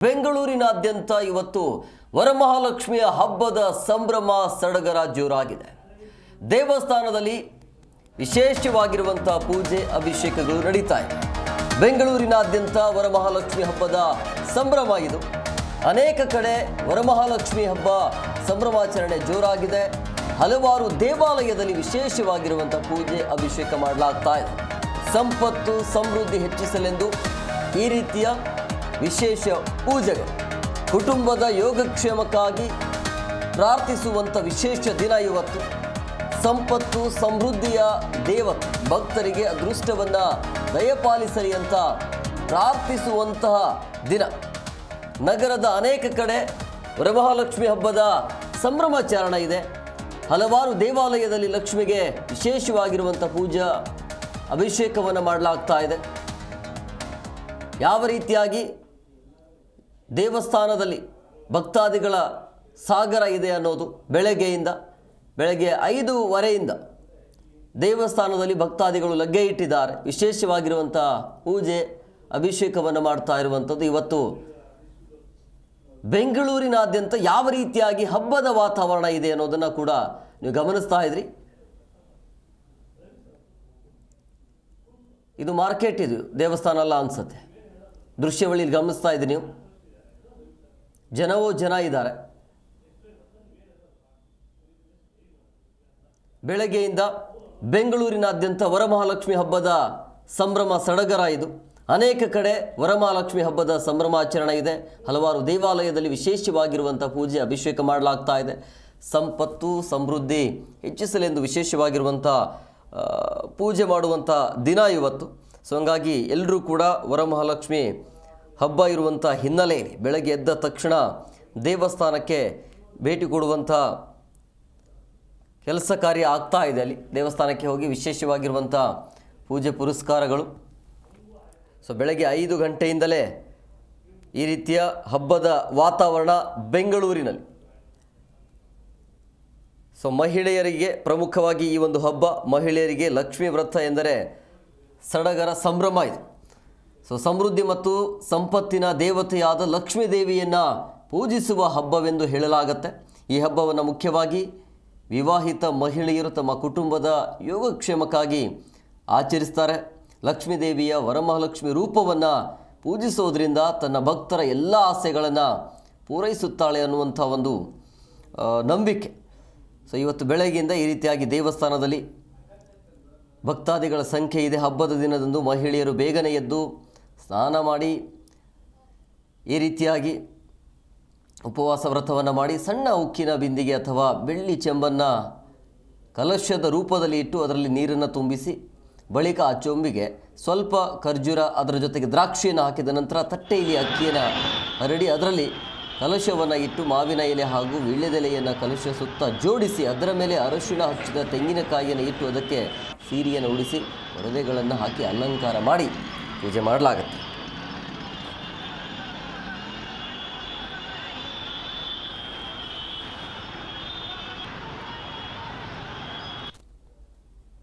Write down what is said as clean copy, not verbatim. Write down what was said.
ಬೆಂಗಳೂರಿನಾದ್ಯಂತ ಇವತ್ತು ವರಮಹಾಲಕ್ಷ್ಮಿಯ ಹಬ್ಬದ ಸಂಭ್ರಮ ಸಡಗರ ಜೋರಾಗಿದೆ. ದೇವಸ್ಥಾನದಲ್ಲಿ ವಿಶೇಷವಾಗಿರುವಂತಹ ಪೂಜೆ ಅಭಿಷೇಕಗಳು ನಡೀತಾ ಇದೆ. ಬೆಂಗಳೂರಿನಾದ್ಯಂತ ವರಮಹಾಲಕ್ಷ್ಮಿ ಹಬ್ಬದ ಸಂಭ್ರಮ ಇದು. ಅನೇಕ ಕಡೆ ವರಮಹಾಲಕ್ಷ್ಮಿ ಹಬ್ಬ ಸಂಭ್ರಮಾಚರಣೆ ಜೋರಾಗಿದೆ. ಹಲವಾರು ದೇವಾಲಯದಲ್ಲಿ ವಿಶೇಷವಾಗಿರುವಂತಹ ಪೂಜೆ ಅಭಿಷೇಕ ಮಾಡಲಾಗ್ತಾ ಇದೆ. ಸಂಪತ್ತು ಸಮೃದ್ಧಿ ಹೆಚ್ಚಿಸಲೆಂದು ಈ ರೀತಿಯ ವಿಶೇಷ ಪೂಜೆಗಳು, ಕುಟುಂಬದ ಯೋಗಕ್ಷೇಮಕ್ಕಾಗಿ ಪ್ರಾರ್ಥಿಸುವಂಥ ವಿಶೇಷ ದಿನ ಇವತ್ತು. ಸಂಪತ್ತು ಸಮೃದ್ಧಿಯ ದೇವತೆ ಭಕ್ತರಿಗೆ ಅದೃಷ್ಟವನ್ನು ದಯಪಾಲಿಸಲಿ ಅಂತ ಪ್ರಾರ್ಥಿಸುವಂತಹ ದಿನ. ನಗರದ ಅನೇಕ ಕಡೆ ವರಮಹಾಲಕ್ಷ್ಮಿ ಹಬ್ಬದ ಸಂಭ್ರಮಾಚರಣೆ ಇದೆ. ಹಲವಾರು ದೇವಾಲಯದಲ್ಲಿ ಲಕ್ಷ್ಮಿಗೆ ವಿಶೇಷವಾಗಿರುವಂಥ ಪೂಜಾ ಅಭಿಷೇಕವನ್ನು ಮಾಡಲಾಗ್ತಾ ಇದೆ. ಯಾವ ರೀತಿಯಾಗಿ ದೇವಸ್ಥಾನದಲ್ಲಿ ಭಕ್ತಾದಿಗಳ ಸಾಗರ ಇದೆ ಅನ್ನೋದು ಬೆಳಗ್ಗೆ 5:15 ದೇವಸ್ಥಾನದಲ್ಲಿ ಭಕ್ತಾದಿಗಳು ಲಗ್ಗೆ ಇಟ್ಟಿದ್ದಾರೆ. ವಿಶೇಷವಾಗಿರುವಂಥ ಪೂಜೆ ಅಭಿಷೇಕವನ್ನು ಮಾಡ್ತಾ ಇರುವಂಥದ್ದು. ಇವತ್ತು ಬೆಂಗಳೂರಿನಾದ್ಯಂತ ಯಾವ ರೀತಿಯಾಗಿ ಹಬ್ಬದ ವಾತಾವರಣ ಇದೆ ಅನ್ನೋದನ್ನು ಕೂಡ ನೀವು ಗಮನಿಸ್ತಾ ಇದ್ರಿ. ಇದು ಮಾರ್ಕೆಟ್, ಇದು ದೇವಸ್ಥಾನ ಅಲ್ಲ ಅನ್ಸುತ್ತೆ. ದೃಶ್ಯವಳಿ ಗಮನಿಸ್ತಾ ಇದ್ದೀರಿ ನೀವು. ಜನ ಇದ್ದಾರೆ. ಬೆಳಗ್ಗೆಯಿಂದ ಬೆಂಗಳೂರಿನಾದ್ಯಂತ ವರಮಹಾಲಕ್ಷ್ಮಿ ಹಬ್ಬದ ಸಂಭ್ರಮ ಸಡಗರ ಇದು. ಅನೇಕ ಕಡೆ ವರಮಹಾಲಕ್ಷ್ಮಿ ಹಬ್ಬದ ಸಂಭ್ರಮಾಚರಣೆ ಇದೆ. ಹಲವಾರು ದೇವಾಲಯದಲ್ಲಿ ವಿಶೇಷವಾಗಿರುವಂಥ ಪೂಜೆ ಅಭಿಷೇಕ ಮಾಡಲಾಗ್ತಾ ಇದೆ. ಸಂಪತ್ತು ಸಮೃದ್ಧಿ ಹೆಚ್ಚಿಸಲೆಂದು ವಿಶೇಷವಾಗಿರುವಂಥ ಪೂಜೆ ಮಾಡುವಂಥ ದಿನ ಇವತ್ತು. ಸೊ ಹಂಗಾಗಿ ಎಲ್ಲರೂ ಕೂಡ ವರಮಹಾಲಕ್ಷ್ಮಿ ಹಬ್ಬ ಇರುವಂಥ ಹಿನ್ನೆಲೆಯಲ್ಲಿ ಬೆಳಗ್ಗೆ ಎದ್ದ ತಕ್ಷಣ ದೇವಸ್ಥಾನಕ್ಕೆ ಭೇಟಿ ಕೊಡುವಂಥ ಕೆಲಸ ಕಾರ್ಯ ಆಗ್ತಾ ಇದೆ. ಅಲ್ಲಿ ದೇವಸ್ಥಾನಕ್ಕೆ ಹೋಗಿ ವಿಶೇಷವಾಗಿರುವಂಥ ಪೂಜೆ ಪುರಸ್ಕಾರಗಳು. ಸೊ ಬೆಳಗ್ಗೆ 5 ಗಂಟೆಯಿಂದಲೇ ಈ ರೀತಿಯ ಹಬ್ಬದ ವಾತಾವರಣ ಬೆಂಗಳೂರಿನಲ್ಲಿ. ಸೊ ಮಹಿಳೆಯರಿಗೆ ಪ್ರಮುಖವಾಗಿ ಈ ಒಂದು ಹಬ್ಬ, ಮಹಿಳೆಯರಿಗೆ ಲಕ್ಷ್ಮೀ ವ್ರತ ಎಂದರೆ ಸಡಗರ ಸಂಭ್ರಮ ಇದು. ಸೊ ಸಮೃದ್ಧಿ ಮತ್ತು ಸಂಪತ್ತಿನ ದೇವತೆಯಾದ ಲಕ್ಷ್ಮೀ ದೇವಿಯನ್ನು ಪೂಜಿಸುವ ಹಬ್ಬವೆಂದು ಹೇಳಲಾಗತ್ತೆ. ಈ ಹಬ್ಬವನ್ನು ಮುಖ್ಯವಾಗಿ ವಿವಾಹಿತ ಮಹಿಳೆಯರು ತಮ್ಮ ಕುಟುಂಬದ ಯೋಗಕ್ಷೇಮಕ್ಕಾಗಿ ಆಚರಿಸ್ತಾರೆ. ಲಕ್ಷ್ಮೀ ದೇವಿಯ ವರಮಹಾಲಕ್ಷ್ಮಿ ರೂಪವನ್ನು ಪೂಜಿಸೋದ್ರಿಂದ ತನ್ನ ಭಕ್ತರ ಎಲ್ಲ ಆಸೆಗಳನ್ನು ಪೂರೈಸುತ್ತಾಳೆ ಅನ್ನುವಂಥ ಒಂದು ನಂಬಿಕೆ. ಸೊ ಇವತ್ತು ಬೆಳಗ್ಗೆಯಿಂದ ಈ ರೀತಿಯಾಗಿ ದೇವಸ್ಥಾನದಲ್ಲಿ ಭಕ್ತಾದಿಗಳ ಸಂಖ್ಯೆ ಇದೆ. ಹಬ್ಬದ ದಿನದಂದು ಮಹಿಳೆಯರು ಬೇಗನೆ ಎದ್ದು ಸ್ನಾನ ಮಾಡಿ ಈ ರೀತಿಯಾಗಿ ಉಪವಾಸ ವ್ರತವನ್ನು ಮಾಡಿ ಸಣ್ಣ ಉಕ್ಕಿನ ಬಿಂದಿಗೆ ಅಥವಾ ಬೆಳ್ಳಿ ಚೆಂಬನ್ನು ಕಲಶದ ರೂಪದಲ್ಲಿ ಇಟ್ಟು ಅದರಲ್ಲಿ ನೀರನ್ನು ತುಂಬಿಸಿ ಬಳಿಕ ಆ ಚೊಂಬಿಗೆ ಸ್ವಲ್ಪ ಖರ್ಜೂರ ಅದರ ಜೊತೆಗೆ ದ್ರಾಕ್ಷಿಯನ್ನು ಹಾಕಿದ ನಂತರ ತಟ್ಟೆಯಲ್ಲಿ ಅಕ್ಕಿಯನ್ನು ಹರಡಿ ಅದರಲ್ಲಿ ಕಲಶವನ್ನು ಇಟ್ಟು ಮಾವಿನ ಎಲೆ ಹಾಗೂ ವೀಳ್ಯದೆಲೆಯನ್ನು ಕಲಶ ಸುತ್ತ ಜೋಡಿಸಿ ಅದರ ಮೇಲೆ ಅರಶಿಣ ಹಚ್ಚಿದ ತೆಂಗಿನಕಾಯಿಯನ್ನು ಇಟ್ಟು ಅದಕ್ಕೆ ಸೀರೆಯನ್ನು ಉಡಿಸಿ ಒಡವೆಗಳನ್ನು ಹಾಕಿ ಅಲಂಕಾರ ಮಾಡಿ ಪೂಜೆ ಮಾಡಲಾಗುತ್ತೆ.